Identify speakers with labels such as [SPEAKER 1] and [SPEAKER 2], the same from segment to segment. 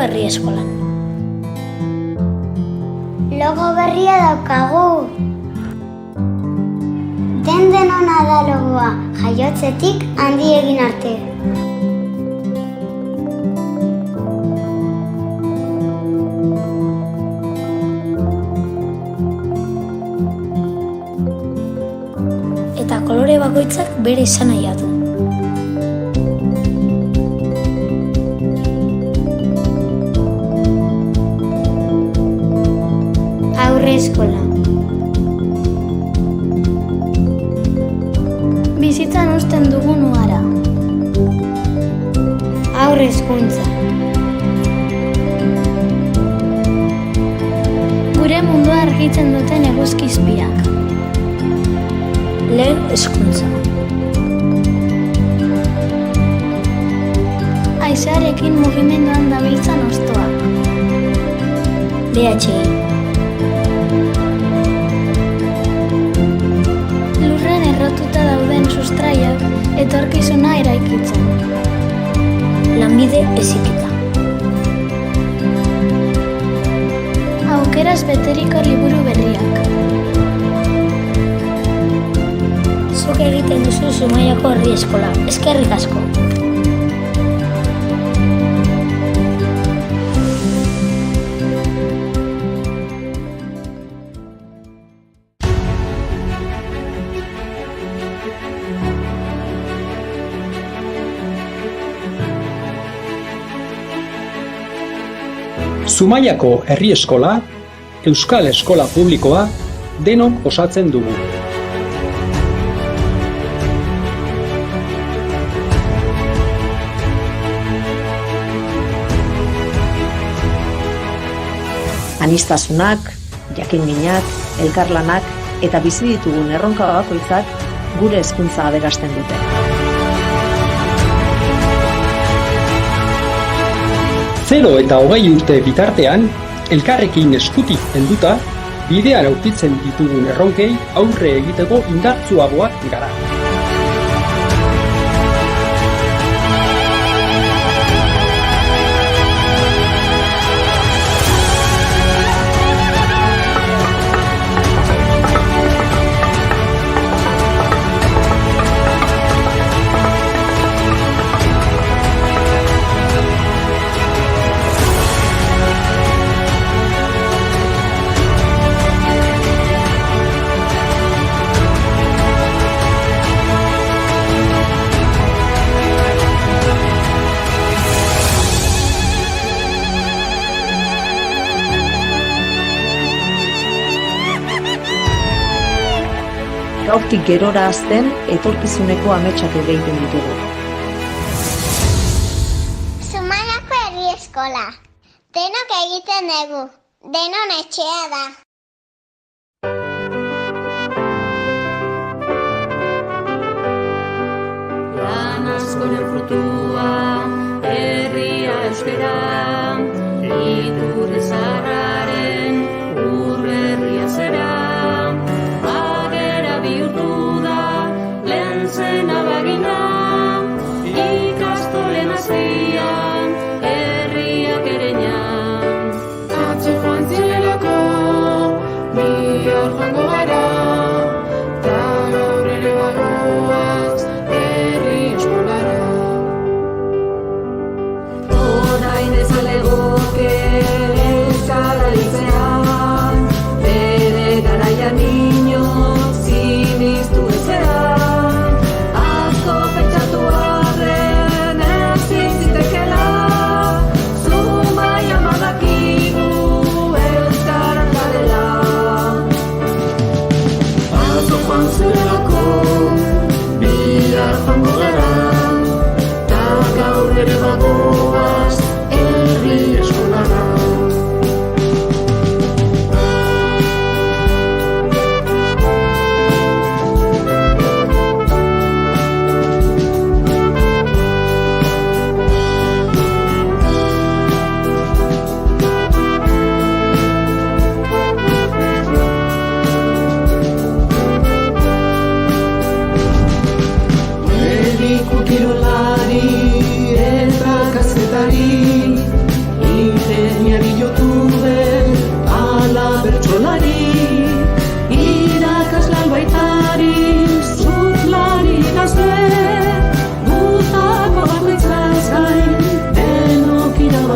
[SPEAKER 1] herri eskolan.
[SPEAKER 2] Logo berria daukagu. Den-denona da logoa, jaiotzetik handi egin arte.
[SPEAKER 1] Eta kolore bakoitzak bere izanahia du.
[SPEAKER 2] Aurre eskola.
[SPEAKER 1] Bizitzan uzten dugun ugara.
[SPEAKER 2] Aurre hezkuntza.
[SPEAKER 1] Gure mundua argitzen duten eguzki-izpiak. Lehen hezkuntza. Haizearekin mugimenduan dabiltzan hostoak. BHI. Lurren errotuta dauden sustraiak etorkizuna eraikitzen. Lanbide heziketa. Aukeraz beteriko liburu berriak. Zuk egiten duzu Zumaiako herri eskola. Eskerrik asko.
[SPEAKER 3] Zumaiako herri eskola, euskal eskola publikoa, denok osatzen dugu.
[SPEAKER 4] Aniztasunak, jakinminak, elkarlanak eta bizi ditugun erronka bakoitzak gure hezkuntza aberasten dute.
[SPEAKER 3] Zero eta 20 urte bitartean, elkarrekin eskutik helduta, bidean aurkitzen ditugun erronkei aurre egiteko indartsuagoak gara.
[SPEAKER 4] Gaurtik gerora hazten etorkizuneko ametsak egiten ditugu.
[SPEAKER 2] Zumaiako herri eskola. Denok egiten dugu. Denon etxea da.
[SPEAKER 5] Lan askoren frutua, herria euskera, iturri zaharraren urberria zera. Zena bagina, ikastole maztian, herriak ereñan. Atzo joan zirelako, bihar joango gara, ta gaur ere bagoaz, herri eskolara. Orain ez alegoke,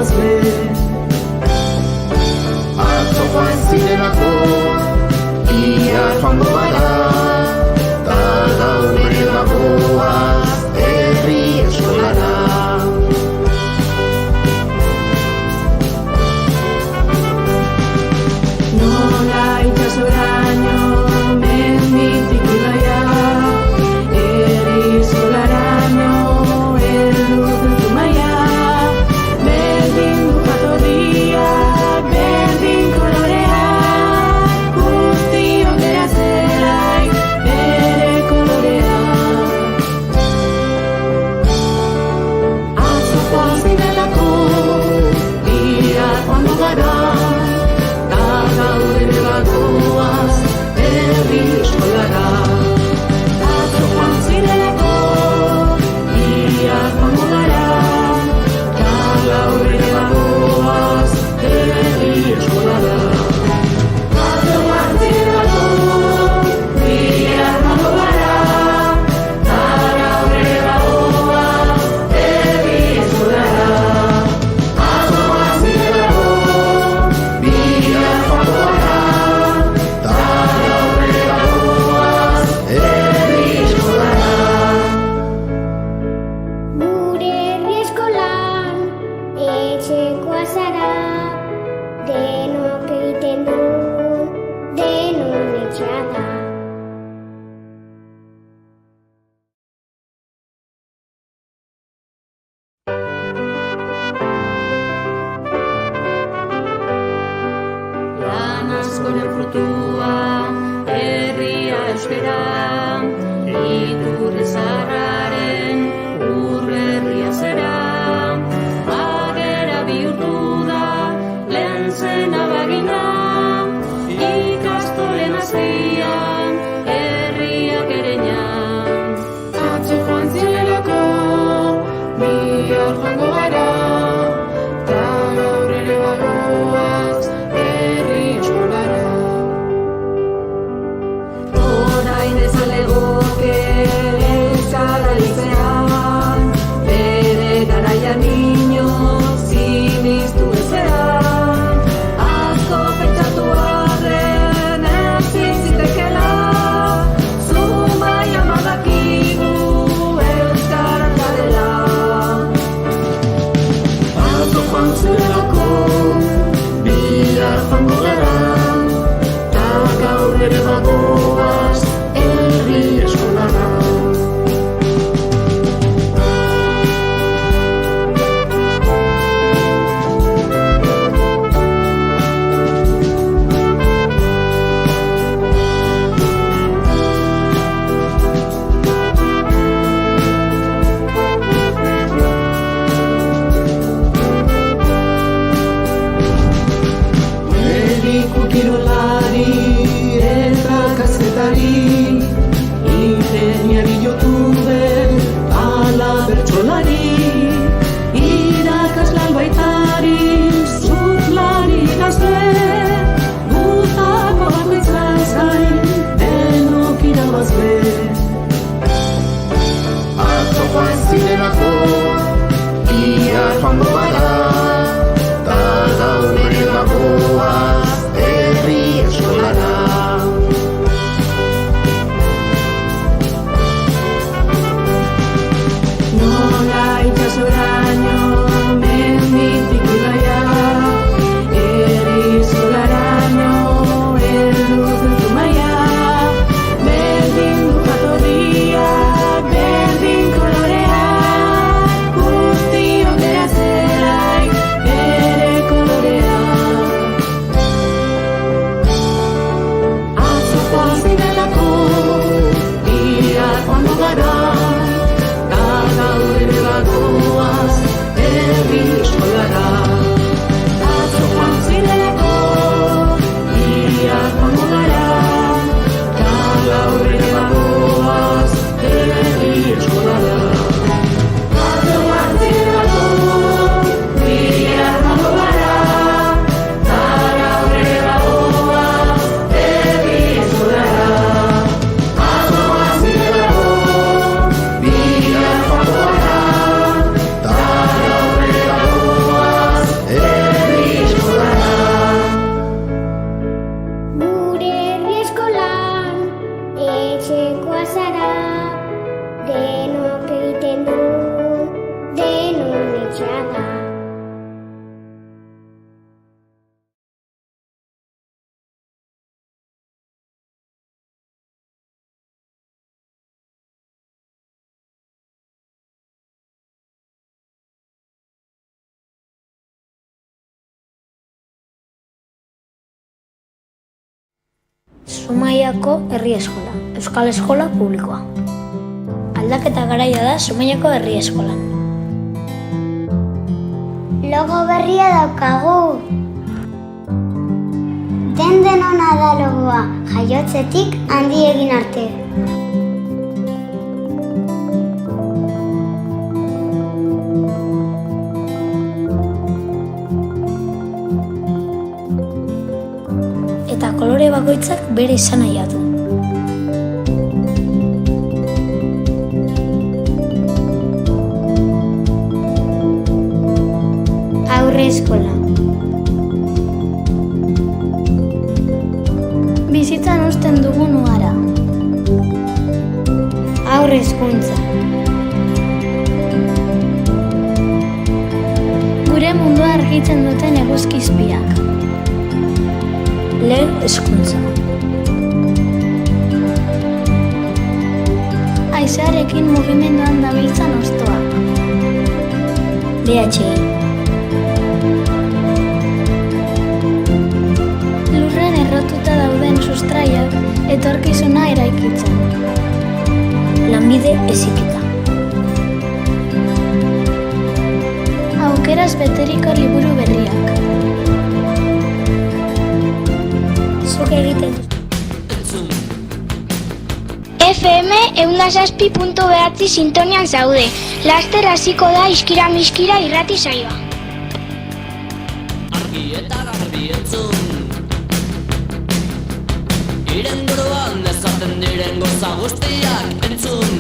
[SPEAKER 5] goaz be.
[SPEAKER 6] Atzo joan zirelako, ia joango gara, ta gaur ere bagoaz herri eskolara.
[SPEAKER 5] Nola itxasoraino menditik ibaia, herri eskolaraino heldu zen Zumaia. Berdin du jatorria, berdin kolorea, guztiok gara zelai bere kolorea. Atzo joan zinelako, bihar joango gara, ta gaur ere bagoaz herri eskolara. Atzo joan zinelako, bihar joango gara, ta gaur ere bagoaz herri eskolara. Atzo joan zinelako, bihar joango gara, ta gaur ere bagoaz herri eskolara. Atzo joan zinelako, bihar joango gara,
[SPEAKER 6] Ta gaur ere bagoaz herri eskolara.
[SPEAKER 2] Gure herri eskolan etxekoa zara, denok egiten dugu, denon etxea da.
[SPEAKER 5] Lan askoren frutua, herria euskera, iturri zaharraren urberria zera. Bagera bihurtu da, lehen zen abagina, ikastolen azpian, herriak ereñan. Atzo joan zirelako, bihar joango gara, ta gaur ere bagoaz herri eskolara. Orain ez alego
[SPEAKER 1] Zumaiako herri eskola, euskal eskola publikoa. Aldaketa garaia da Zumaiako herri eskolan.
[SPEAKER 2] Logo berria daukagu. Den-denona da logoa, jaiotzetik handi egin arte.
[SPEAKER 1] Eta kolore bakoitzak bere izanahia du. Aurre eskola. Bizitzan uzten dugun ugara. Aurre hezkuntza. Gure mundua argitzen duten eguzki-izpiak. Lehen hezkuntza. Haizearekin mugimenduan dabiltzan hostoak. BHI. Lurren errotuta dauden sustraiak etorkizuna eraikitzen. Lanbide heziketa. Aukeraz beteriko liburu berriak. Zuk egiten.
[SPEAKER 2] FM 106.9 sintonian zaude. Laster hasiko da iskira-miskira irrati saioa.
[SPEAKER 5] Argi eta garbi entzun, iren buruan ezaten diren goza guztiak entzun.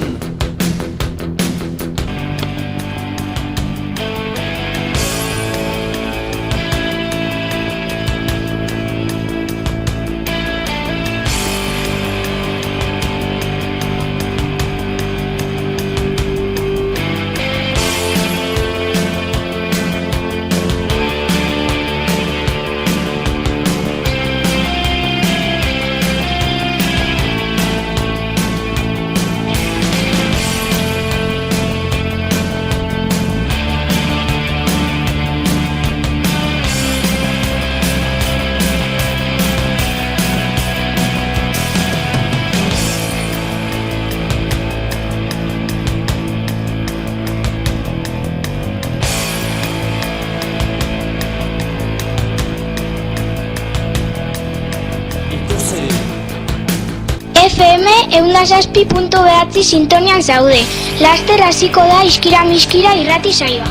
[SPEAKER 2] FM 106.9 sintonian zaude. Laster hasiko da iskira-miskira irrati saioa.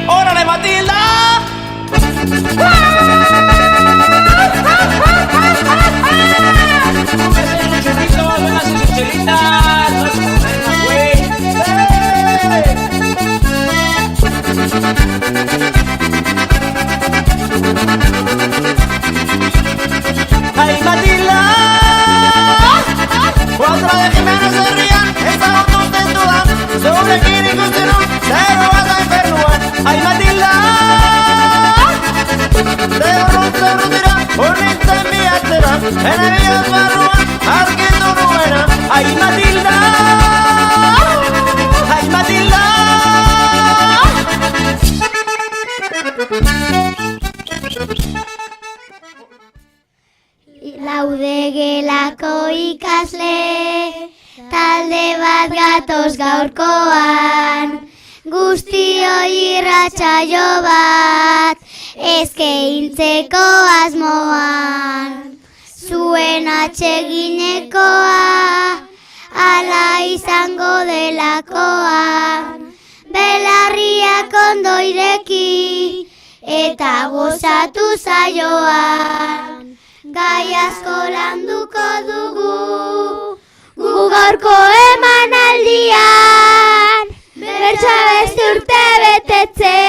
[SPEAKER 5] ¡Órale, Matilda! ¡Ay, Matilda! Otra vez Jiménez se rían, estaban contentudas, sobre quién y continuó, se lo vas a enfermar. ¡Ay, Matilda! Te rotira, bonita enviátela, en el día de Barrua, arquito buena. ¡Ay, Matilda! ¡Ay, Matilda!
[SPEAKER 2] Laude gelako ikasle, talde bat gatoz gaurkoan, guztioi irratsaio bat, eskaintzeko asmoan. Zuen atseginekoa, ala izango delakoan, belarriak ondo ireki, eta gozatu zaioan. Gai asko landuko dugu, gu gaurko emanaldian, bertsa beste urte betetze,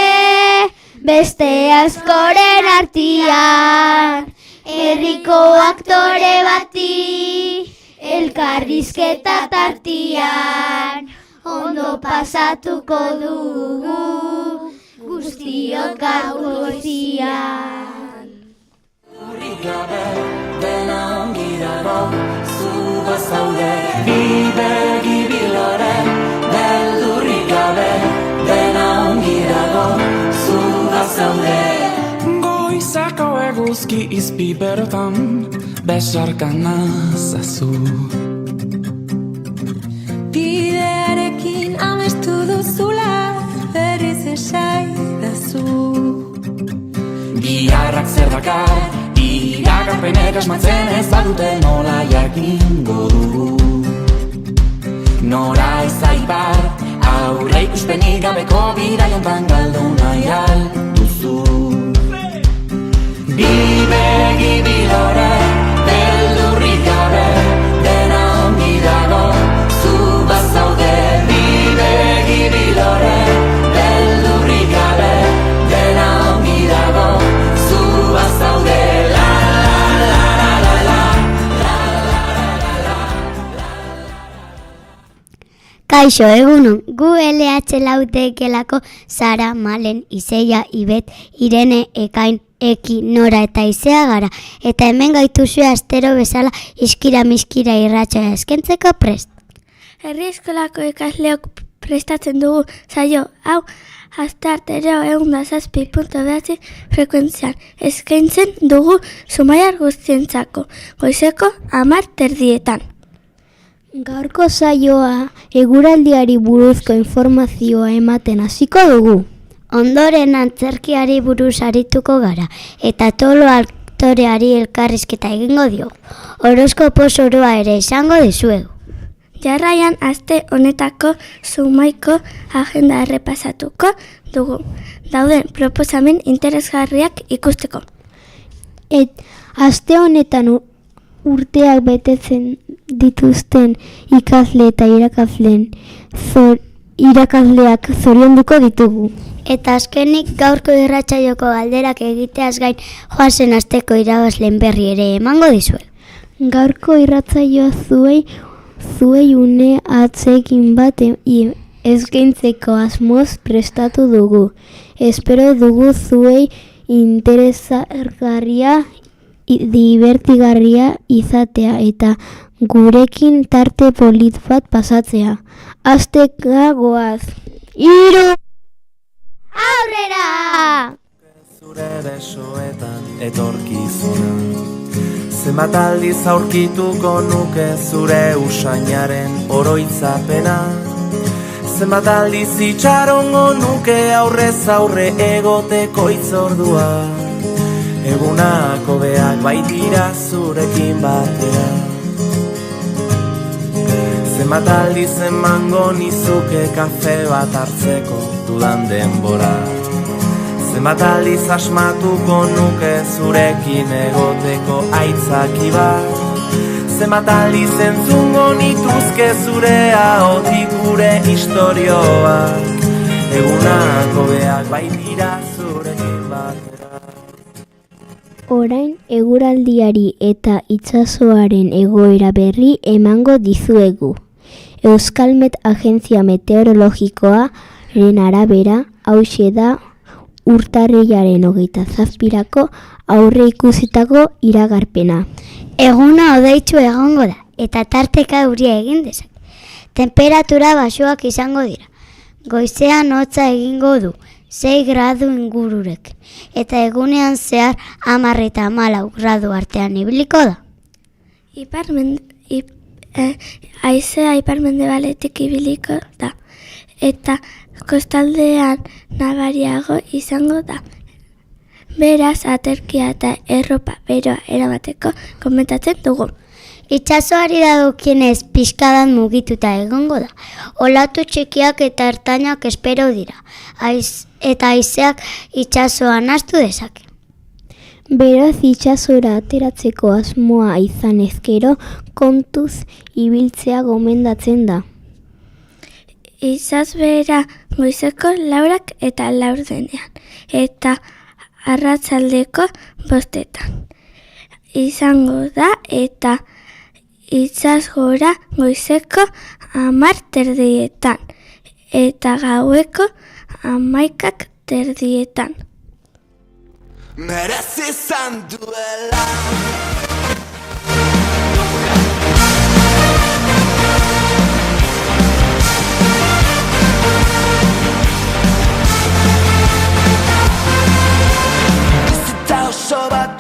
[SPEAKER 2] beste askoren artian, herriko aktore bati, elkarrizketa tartian, ondo pasatuko dugu, guztiok gaur goizian.
[SPEAKER 5] Gabe, dena ongi dago, zu bazaude, bibegi biloren, beldurrik gabe, dena ongi dago, zu bazaude.
[SPEAKER 7] eguzki izpi berotan besarka nazazu.
[SPEAKER 8] Bidearekin amestu duzula berriz esaidazu.
[SPEAKER 7] Biharrak zer dakar, iragarpenek asmatzen ez badute nola jakingo dugu. Nora ezaibar, aurre ikuspenik gabeko bidaiontan galdu nahi alduzu. Bi begi bilore, beldurrik gabe, dena ongi dago, zu bazaude. Bi begi bilore, beldurrik gabe, dena ongi dago, zu bazaude. La la la la la la.
[SPEAKER 2] Kaixo, egunon, gu LH lautekelako Sara, Malen, Izeia, Ibet, Irene, Ekain, Eki, Nora eta Izea gara, eta hemen gaituzue astero bezala iskira-miskira irratsaioa eskentzeko prest.
[SPEAKER 9] Herri eskolako ikasleok prestatzen dugu saio hau asteartero 107.9 frekuentzian eskaintzen dugu Zumaiar guztientzako, goizeko 10:00.
[SPEAKER 2] Gaurko saioa eguraldiari buruzko informazioa ematen hasiko dugu. Ondoren antzerkiari buruz arituko gara, eta tolo aktoreari elkarrizketa egingo dio. Horoskopo zoroa ere esango dizuegu.
[SPEAKER 9] Jarraian aste honetako Zumaiko agenda errepasatuko dugu. Dauden proposamen interesgarriak ikusteko.
[SPEAKER 2] Aste honetan urteak betetzen dituzten ikasle eta irakasleak zorionduko ditugu. Eta azkenik gaurko irratsaioko galderak egiteaz gain joazen asteko irabazleen berri ere emango dizuegu. Gaurko irratsaioa zuei une atzekin bat eskaintzeko asmoz prestatu dugu. Espero dugu zuei interesgarria, divertigarria izatea eta gurekin tarte polit bat pasatzea. Asteka goaz. 3 Aurrera!
[SPEAKER 5] Zure besoetan etorkizuna, zenbat aldiz aurkituko nuke zure usainaren oroitzapena, zenbat aldiz itxarongo nuke aurrez aurre egoteko itzordua, egunak hobeak baitira zurekin batera. Zenbat aldiz emango nizuke kafe bat hartzeko dudan denbora, zenbat aldiz asmatuko nuke zurekin egoteko aitzaki bat, zenbat aldiz entzungo nituzke zure ahotik gure istorioak, egunak hobeak baitira zurekin batera.
[SPEAKER 2] Orain eguraldiari eta itsasoaren egoera berri emango dizuegu. Euskalmet agentzia meteorologikoaren arabera, hauxe da urtarrilaren 27 aurre ikusitako iragarpena. Eguna hodeitsu egongo da eta tarteka euria egin dezake. Temperatura baxuak izango dira. Goizean hotza egingo du, 6 gradu ingururek, eta egunean zehar 10 eta 14 gradu artean ibiliko da.
[SPEAKER 9] Haizea ipar-mendebaletik ibiliko da, eta kostaldean nabariago izango da. Beraz, aterkia eta erropa beroa erabateko komentatzen dugu.
[SPEAKER 2] Itsasoari dagokienez pixkadan mugituta egongo da. Olatu txikiak eta ertainak espero dira, eta haizeak itsasoan hastu dezake. Beraz, itsasora ateratzeko asmoa izan ezkero, kontuz ibiltzea gomendatzen da.
[SPEAKER 9] Izazbera goizeko 4 eta 4 eta arratsaldeko 5 izango da, eta itzazgora goizeko 10:30 eta gaueko 11:30.
[SPEAKER 5] Merezi izan duela. Bizitza oso bat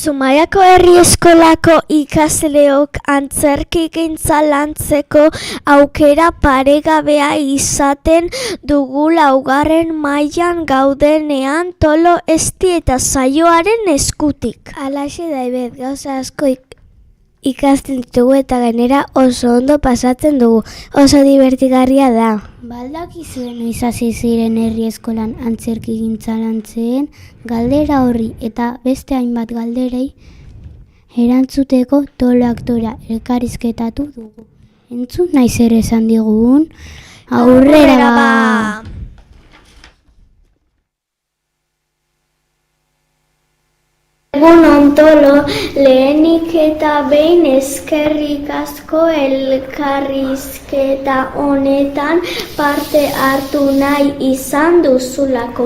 [SPEAKER 9] Zumaiako herri eskolako ikasleok antzerkigintza lantzeko aukera paregabea izaten dugu 4. mailan gaudenean Tolo Esti eta saioaren eskutik. Halaxe da ibet, gauza asko ikasten ditugu eta gainera oso ondo pasatzen dugu, oso divertigarria da.
[SPEAKER 2] Baldakizuen noiz hasi ziren herri eskolan antzerkigintza lantzen, galdera horri eta beste hainbat galderei erantzuteko Tolo aktorea elkarrizketatu dugu. Entzun nahi zer esan digun, aurrera ba!
[SPEAKER 9] Egunon Tolo, lehenik eta behin eskerrik asko elkarrizketa honetan parte hartu nahi izan duzulako.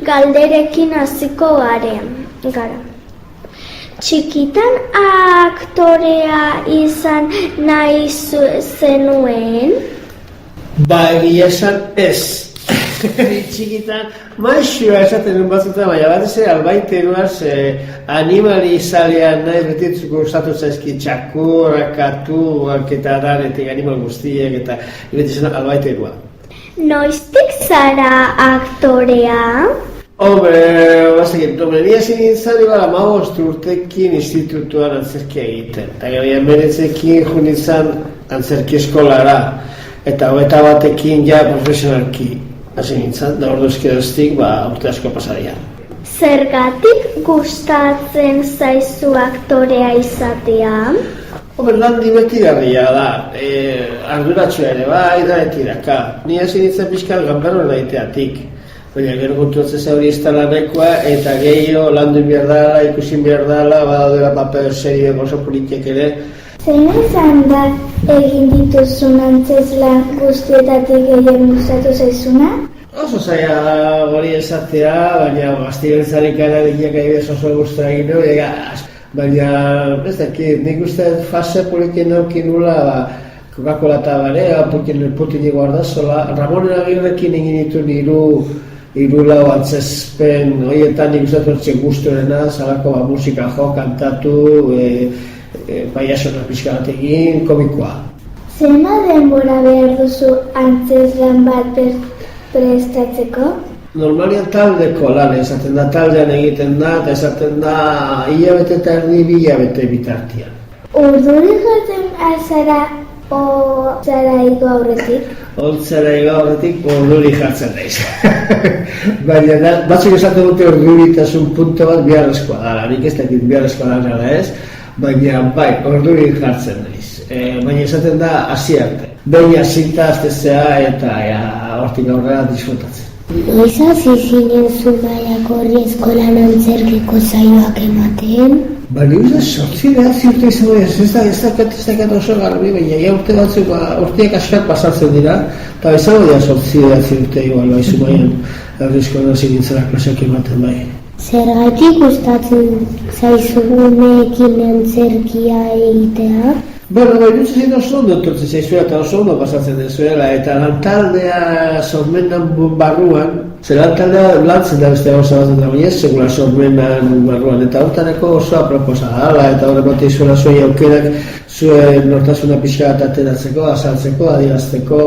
[SPEAKER 9] Galderekin hasiko gara. Txikitan aktorea izan nahi zenuen?
[SPEAKER 10] Ba, egia esan ez. Txikitan, maixua esaten duen batzuta, baina bat ez albaiteruaz animali izalean nahi betitzuko gustatu zaizki txakurrak, katuak eta danetik animal guztiek eta ibetizena albaiterua.
[SPEAKER 9] Noiztik zara aktorea?
[SPEAKER 10] Hombre, ni hasi nintzen igual 15 urtekin institutuan antzerkia egiten. Eta gero 19ekin jo nintzen antzerki eskolara. Eta 21ekin ja profesionalki hasi nintzen, da orduzkeroztik urte asko pasaria.
[SPEAKER 9] Zergatik gustatzen zaizu aktorea izatea?
[SPEAKER 10] Hombre, lan divertigarria da, arduratsua ere bai, da etiraka. Ni hasi nintzen pixka ganberroen egiteatik. Baina gero kontuatzen hori ez dela nahikoa eta gehiago landu behar dela, ikusin behar dela, badaudela paper serioek oso politiek ere.
[SPEAKER 9] Zein izan da egin dituzun antzeslan guztietatik gehien gustatu zaizuna?
[SPEAKER 10] Oso zaila hori esatea, baina gaztigentzarik arabiak adibidez oso guztua egin du, baina ez dakit, nik uste fase politien aurkin nula, Coca-Cola eta Barea, Putin Guardasola, Ramon Agirrekin egin ditu hiru lau antzezpen, horietan nik uste dut guztuena, zalako musika jo, kantatu, paiasona pixka bat egin, komikoa.
[SPEAKER 9] Zenbat denbora behar duzu antzeslan bat prestatzeko?
[SPEAKER 10] Normalian taldeko lan esaten da, taldean egiten da, eta esaten da hilabete eta erdi 2 hilabete bitartian.
[SPEAKER 9] Urduri jotzen alzara o zara igo aurretik?
[SPEAKER 10] Holtzara igo aurretik urduri jartzen daiz. Baina batzuk esaten dute urduritasun punto bat biharrezkoa dara, nik ez dakit biharrezkoa dara ez, baina bai, urduri jartzen daiz. Baina esaten da hasi arte. Behin hasita aztezea eta hortik aurrera disfrutatzen.
[SPEAKER 2] Noiz hasi zinen Zumaiako herri eskolan antzerkiko saioak ematen?
[SPEAKER 10] Baina uste 8 urte izango ez dakat oso garbi, baina urte batzuk urteak askat pasatzen dira, eta izango dira 8 urte igual bai Zumaian herri eskolan hasi nintzela klaseak ematen bai.
[SPEAKER 2] Zergatik gustatzen zaizuguneekin antzerkia egitea?
[SPEAKER 10] Bueno, irutzen oso ondo etortzen zaizuela eta oso ondo pasatzen dezuela, eta lantaldea sormenan barruan, lantaldea lantzen da beste gauza bat da, baina ez segula sormenan barruan, eta hortareko oso aproposa dala, eta horre bat izuela zuei aukerak zuen nortasuna pixka bat ateratzeko, azaltzeko, adierazteko.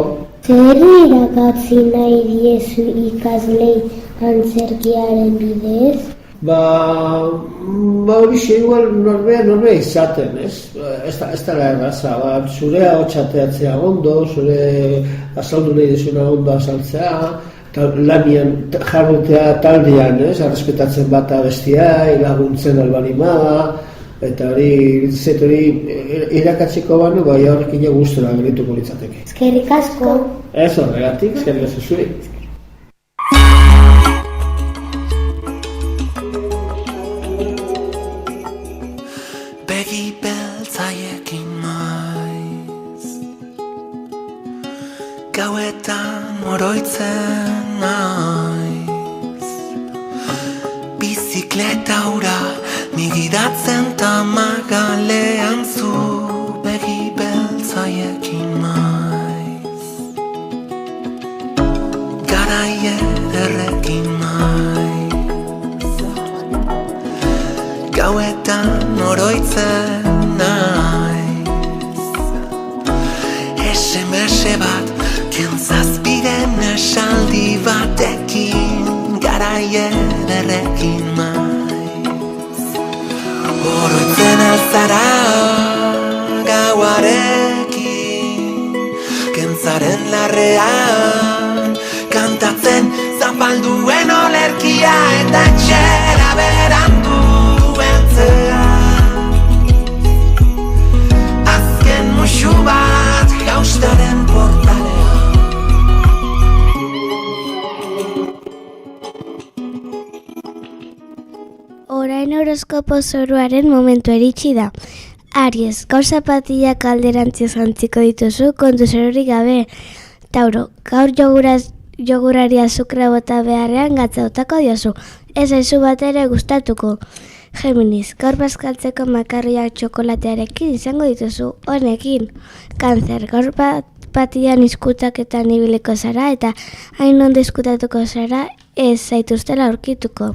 [SPEAKER 2] Zer irakatzi nahi diezu ikaslei antzerkiaren bidez?
[SPEAKER 10] Hori igual norbea izaten, ez? Ez da erraza, zure ahotsateatzea ondo, zure azaldu nahi desuna ondo azaltzea, eta lanian jarrutea taldean, ez? Arrespetatzen bata bestia, laguntzen albalima, eta hori irakatzeko banu, bai horrekin jo gustura gerituko litzateke.
[SPEAKER 2] Eskerrik asko.
[SPEAKER 10] Ez horregatik, eskerrik asko zuri.
[SPEAKER 7] Begi beltzaiekin maiz, gauetan oroitzen naiz, bizikleta hura migidatzen tamagalean zu. Begi beltzaiekin maiz, garai ederrekin maiz, gauetan
[SPEAKER 11] oroitzen naiz. SMS bat kentzazpiren esaldi batekin garai ederrekin maiz. Oroitzen alzara gauarekin, kentzaren larrean kantatzen zapalduen olerkia eta etxera berandu entzean. Azken musu bat gaustaren portalean.
[SPEAKER 2] Orain horoskopo zoroaren momentu iritsi da. Aries, gaur zapatilak alderantziz jantziko dituzu, kontu zerorik gabe. Tauro, gaur jogurari azukra bota beharrean gatzautako diozu. Ez aizu bat ere gustatuko. Géminis, gaur bazkaltzeko makarriak txokolatearekin izango dituzu, honekin. Cáncer, gaur patian izkutaketan ibiliko zara eta hain ondo izkutatuko zara ez zaituztela aurkituko.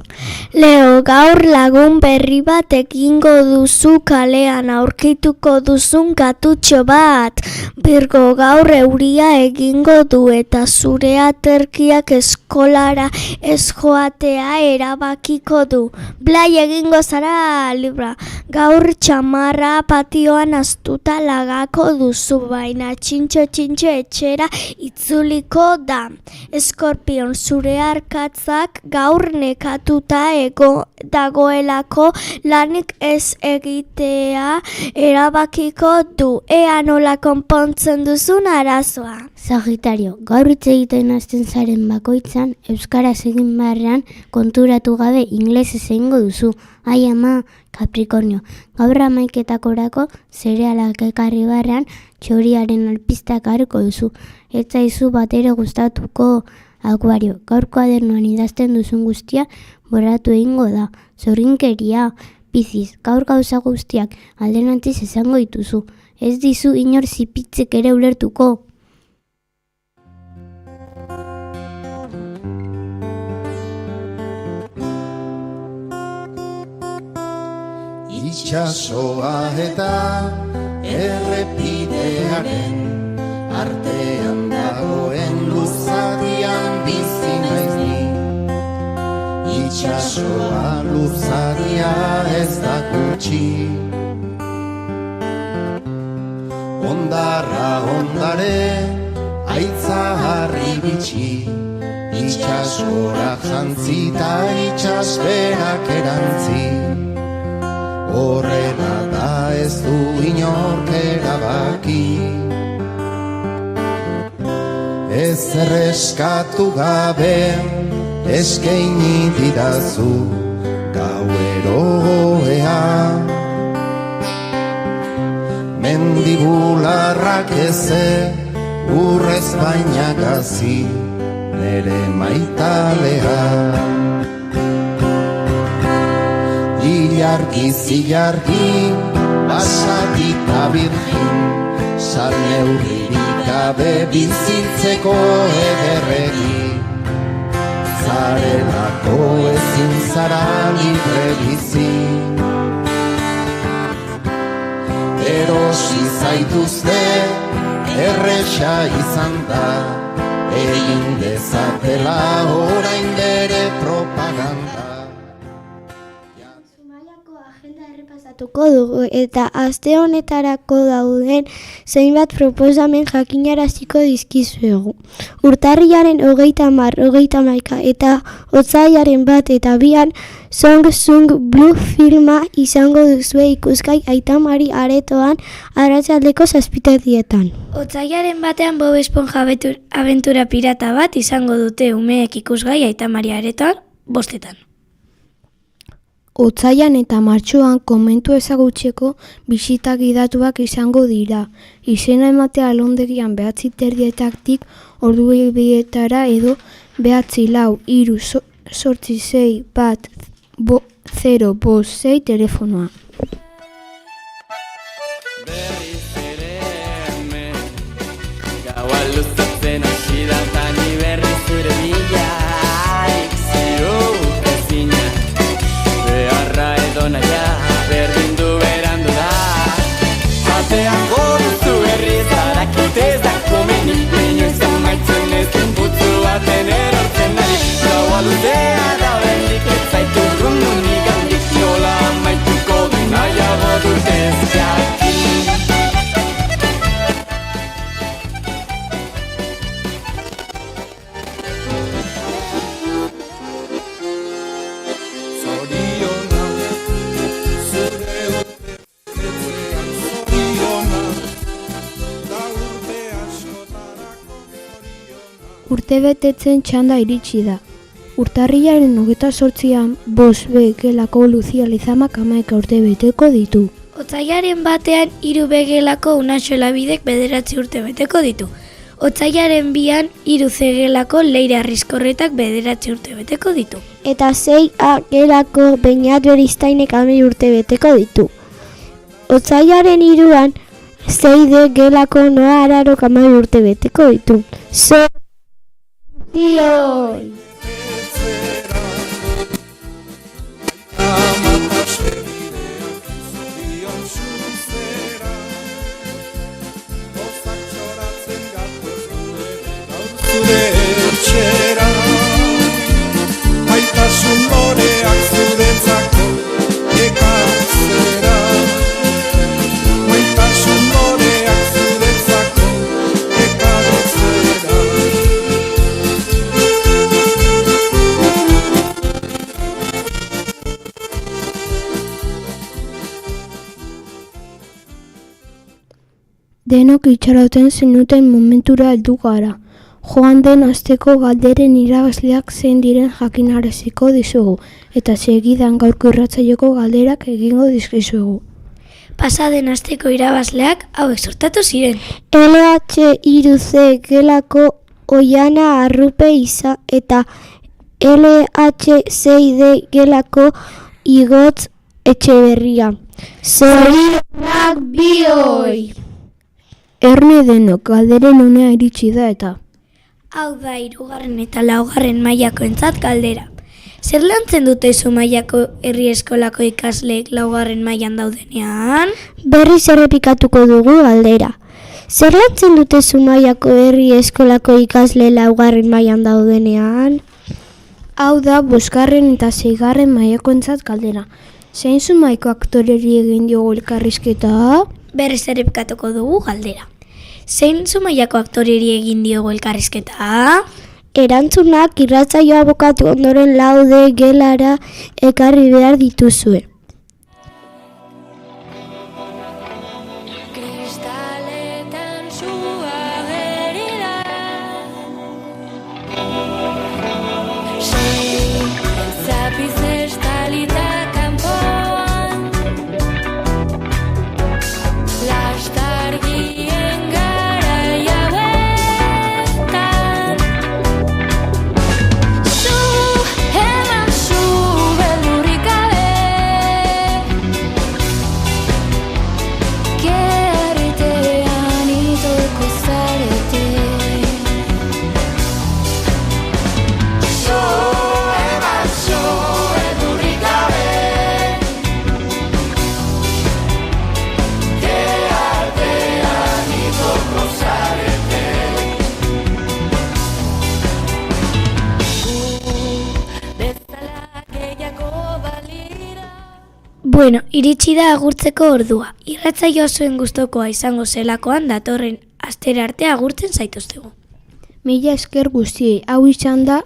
[SPEAKER 9] Leo, gaur lagun berri bat egingo duzu kalean aurkituko duzun gatutxo bat. Virgo, gaur euria egingo du eta zure aterkiak eskolara ez joatea erabakiko du. Blai egingo zara, Libra. Gaur txamarra patioan astuta lagako duzu, baina txintxo etxera itzuliko da. Eskorpion, zure arkatzak gaur nekatuta dagoelako lanik ez egitea erabakiko du. Ea nola konpontzen duzun arazoa.
[SPEAKER 2] Sagitario, gaur hitz egiten hasten zaren bakoitzan, euskaraz egin beharrean konturatu gabe ingelesez egingo duzu. Ai ama, Capricornio, gaur 11:00 zerealak ekarri beharrean txoriaren alpistak harko duzu. Ez zaizu batere gustatuko. Acuario, gaur kuadernoan idazten duzun guztia borratu egingo da. Zorrinkeria. Piscis, gaur gauza guztiak alderantziz izango dituzu. Ez dizu inor zipitzik ere ulertuko.
[SPEAKER 6] Itxasoa eta errepidearen artean dagoen luzadian bizi naiz ni. Itxasoa luzadia ez da gutxi. Ondarra ondare aitza harri bitxi. Itxasora jantzita itxasberak erantzi. Horrela da ez du inork erabaki. Ez erreskatu gabe eskaini didazu gaueroea. Mendibularrak eze urrez baina gazi nere maitalea. Ilargi zilargi basatita birgin, salne urririk gabe bizitzeko ederregi. Zarelako ezin zara libre bizi. Erosi zaituzte erresa izan da, egin dezatela orain bere propaganda.
[SPEAKER 9] Errepasatuko dugu eta aste honetarako dauden zeinbat proposamen jakinaraziko dizkizuegu. Urtarrilaren 30, 31 eta otsailaren 1 eta 2 Song Sung Blue filma izango duzue ikusgai Aitamari aretoan arratsaldeko 7:00.
[SPEAKER 1] Otsailaren 1 Bob Esponja abentura pirata bat izango dute umeek ikusgai Aitamari aretoan 5:00.
[SPEAKER 12] Otsailan eta martxoan komentu ezagutzeko bisita gidatuak izango dira. Izena ematea Londerian 9:30 ordu bietara edo 9-4-6-1-0-5-6 telefonoa.
[SPEAKER 7] Berriz ere hemen gaua luzatzen hasi da tani berriz zure bilarik ziru ezina beharra edo naia berriz Adurtea da bendik ez zaitu rundunik gandik nola amaituko du nahiago dut ez jakin.
[SPEAKER 12] Urtebetetzen txanda iritsi da. Urtarrilaren 28an 5B gelako Luzia Lizamak 11 urte beteko ditu.
[SPEAKER 1] Otsailaren batean 3B gelako Unaxo Labidek 9 urte beteko ditu. Otsailaren 2an 3C gelako Leire Arrizkorretak 9 urte beteko ditu.
[SPEAKER 2] Eta 6A gelako Beñat Beristainek 10 urte beteko ditu. Otsailaren 3an 6D gelako Noa Ararok 10 urte beteko ditu. Dioi!
[SPEAKER 11] Zure etxera, maitasun loreak zuretzako ekartzera. Maitasun loreak zuretzako ekartzera.
[SPEAKER 12] Denok itxaroten zenuten momentura heldu gara. Joan den asteko galderen irabazleak zein diren jakinaraziko dizugu, eta segidan gaurko irratsaioko galderak egingo dizkizuegu.
[SPEAKER 1] Pasaden asteko irabazleak hauek sortatu ziren.
[SPEAKER 2] LH3C gelako Oiana Arrupe Iza eta LH6D gelako Igotz Etxeberria. Zorionak bioi!
[SPEAKER 12] Erne denok galderen unea iritsi da eta.
[SPEAKER 1] Hau da 3. eta 4. mailako entzat galdera. Zer lantzen dute zu mailako herri eskolako ikasleek 4. mailan daudenean?
[SPEAKER 2] Berriz errepikatuko dugu galdera. Zer lantzen dute zu mailako herri eskolako ikasle 4. mailan daudenean?
[SPEAKER 12] Hau da 5. eta 6. mailako entzat galdera. Zein zu mailako aktoreri egin diogu elkarrizketa?
[SPEAKER 1] Berriz errepikatuko dugu galdera. Zein zu mailako aktoreri egin diogu elkarrizketa?
[SPEAKER 2] Erantzunak irratsaioa bukatu ondoren 4D gelara ekarri behar dituzue.
[SPEAKER 8] Kristaletan sua ageri da. Zapiz estalita kanpoan. Lastargien garai hauetan. Zu eman zu beldurrik gabe. Gerritean itorko zarete. Zu eman zu beldurrik gabe. Gerritean itorko zarete. Bezala gehiago balira.
[SPEAKER 1] Bueno, iritsi da agurtzeko ordua. Irratsaio zuen gustokoa izango zelakoan datorren astera arte agurtzen zaituztegu.
[SPEAKER 12] Mila esker guztiei, hau izan da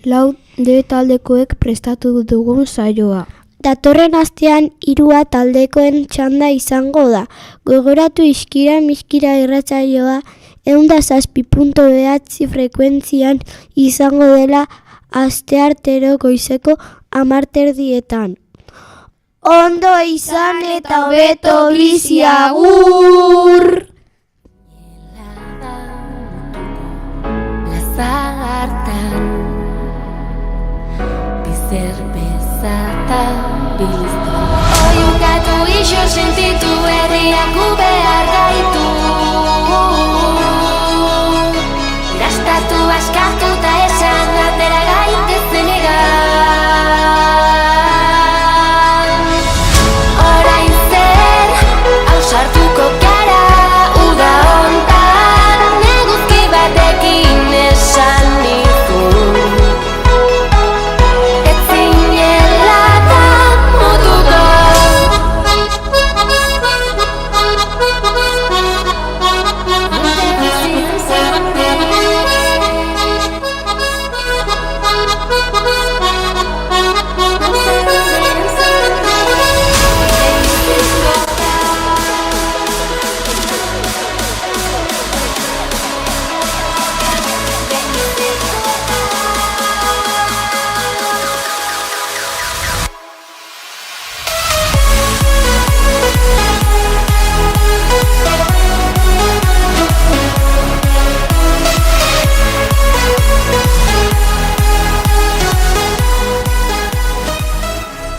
[SPEAKER 12] 4D taldekoek prestatu dugun saioa.
[SPEAKER 2] Datorren astean 3A taldekoen txanda izango da. Gogoratu Iskira Miskira irratsaioa 107.9 frekuentzian izango dela asteartero goizeko 10:30. Ondo izan eta hobeto bizi, agur!
[SPEAKER 8] Lazartan Bizer bezata